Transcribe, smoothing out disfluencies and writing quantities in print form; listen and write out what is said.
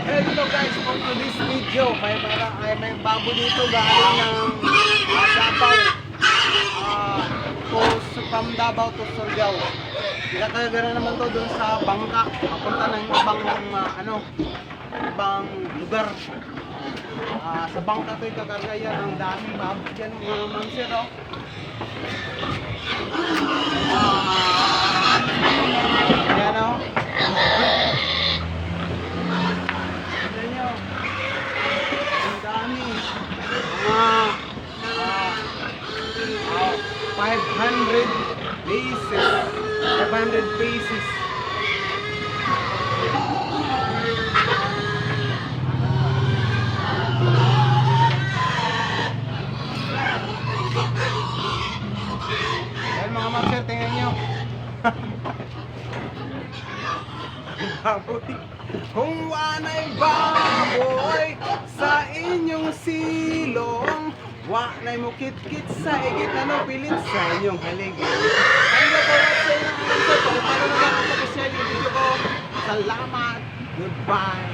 Hello guys, for this video, may babo dito galing ng Davao. From Davao to Surigao. Pinakagana naman to dun sa bangka, papunta ng ibang lugar. Sa bangka to ikakarga yan, ang daming babo dyan mga mansir, oh. Ayan, oh. Tignan nyo. Ang dami. Mga 500 pieces. 500 pieces. Ayan mga master, tingnan nyo. Baboy. Kung wanay baboy sa inyong silong, wanay mo kit-kit sa igit, ano pilit sa inyong haligid. Ano po sa inyong answer? Kung paano naman ang pag-share yung video ko. Salamat. Goodbye.